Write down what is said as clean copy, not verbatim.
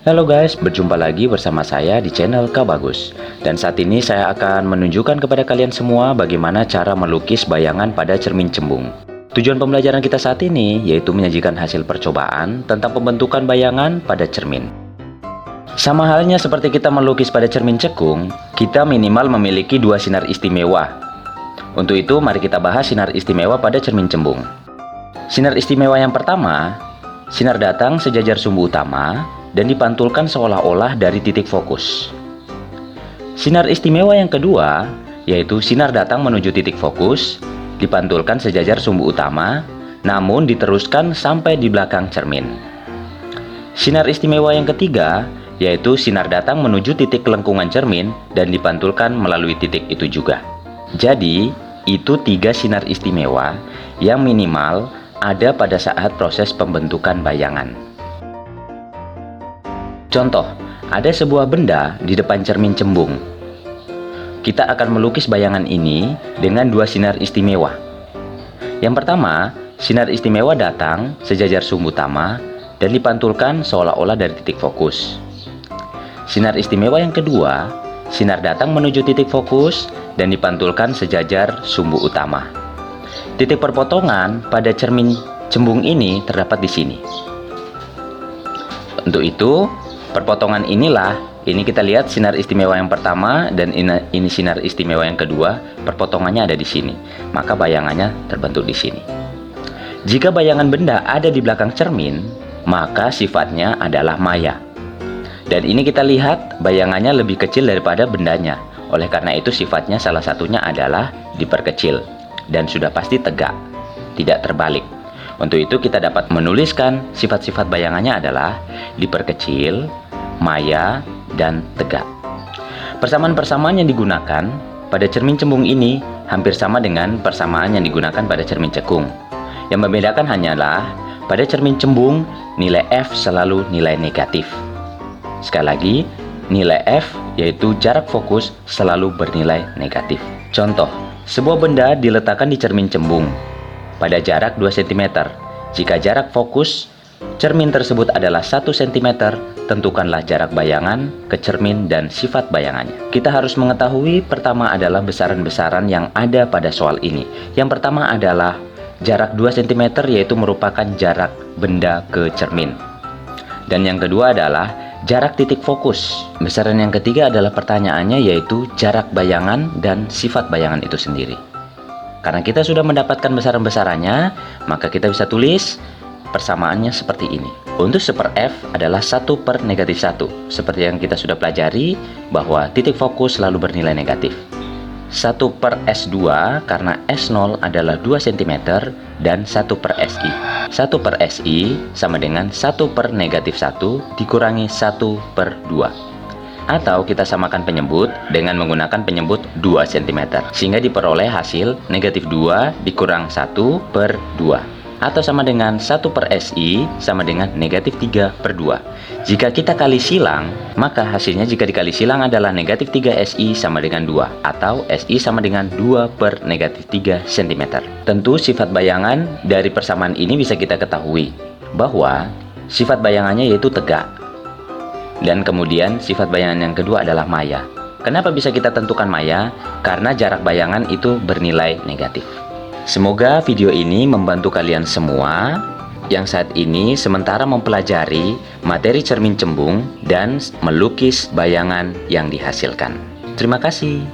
Halo guys, berjumpa lagi bersama saya di channel Kak Bagus. Dan saat ini saya akan menunjukkan kepada kalian semua bagaimana cara melukis bayangan pada cermin cembung. Tujuan pembelajaran kita saat ini yaitu menyajikan hasil percobaan tentang pembentukan bayangan pada cermin. Sama halnya seperti kita melukis pada cermin cekung, kita minimal memiliki dua sinar istimewa. Untuk itu, mari kita bahas sinar istimewa pada cermin cembung. Sinar istimewa yang pertama, sinar datang sejajar sumbu utama dan dipantulkan seolah-olah dari titik fokus. Sinar istimewa yang kedua, yaitu sinar datang menuju titik fokus, dipantulkan sejajar sumbu utama, namun diteruskan sampai di belakang cermin. Sinar istimewa yang ketiga, yaitu sinar datang menuju titik kelengkungan cermin dan dipantulkan melalui titik itu juga. Jadi, itu tiga sinar istimewa yang minimal ada pada saat proses pembentukan bayangan. Contoh, ada sebuah benda di depan cermin cembung. Kita akan melukis bayangan ini dengan dua sinar istimewa. Yang pertama, sinar istimewa datang sejajar sumbu utama dan dipantulkan seolah-olah dari titik fokus. Sinar istimewa yang kedua, sinar datang menuju titik fokus dan dipantulkan sejajar sumbu utama. Titik perpotongan pada cermin cembung ini terdapat di sini. Untuk itu, perpotongan inilah, ini kita lihat sinar istimewa yang pertama dan ini sinar istimewa yang kedua, perpotongannya ada di sini. Maka bayangannya terbentuk di sini. Jika bayangan benda ada di belakang cermin, maka sifatnya adalah maya. Dan ini kita lihat bayangannya lebih kecil daripada bendanya. Oleh karena itu sifatnya salah satunya adalah diperkecil dan sudah pasti tegak, tidak terbalik. Untuk itu kita dapat menuliskan sifat-sifat bayangannya adalah diperkecil, maya, dan tegak. Persamaan-persamaan yang digunakan pada cermin cembung ini hampir sama dengan persamaan yang digunakan pada cermin cekung. Yang membedakan hanyalah pada cermin cembung nilai F selalu nilai negatif. Sekali lagi, nilai F yaitu jarak fokus selalu bernilai negatif. Contoh, sebuah benda diletakkan di cermin cembung pada jarak 2 cm. Jika jarak fokus cermin tersebut adalah 1 cm, tentukanlah jarak bayangan ke cermin dan sifat bayangannya. Kita harus mengetahui pertama adalah besaran-besaran yang ada pada soal ini. Yang pertama adalah jarak 2 cm yaitu merupakan jarak benda ke cermin. Dan yang kedua adalah jarak titik fokus. Besaran yang ketiga adalah pertanyaannya yaitu jarak bayangan dan sifat bayangan itu sendiri. Karena kita sudah mendapatkan besaran-besarannya, maka kita bisa tulis persamaannya seperti ini. Untuk 1/F adalah 1/-1, seperti yang kita sudah pelajari bahwa titik fokus selalu bernilai negatif. 1/S2 karena S0 adalah 2 cm dan 1/SI. 1/SI sama dengan 1/-1 dikurangi 1/2. Atau kita samakan penyebut dengan menggunakan penyebut 2 cm. Sehingga diperoleh hasil negatif 2 dikurang 1/2. Atau sama dengan 1/SI sama dengan negatif 3/2. Jika kita kali silang, maka hasilnya jika dikali silang adalah negatif 3SI sama dengan 2. Atau SI sama dengan 2/-3 cm. Tentu sifat bayangan dari persamaan ini bisa kita ketahui bahwa sifat bayangannya yaitu tegak. Dan kemudian sifat bayangan yang kedua adalah maya. Kenapa bisa kita tentukan maya? Karena jarak bayangan itu bernilai negatif. Semoga video ini membantu kalian semua yang saat ini sementara mempelajari materi cermin cembung dan melukis bayangan yang dihasilkan. Terima kasih.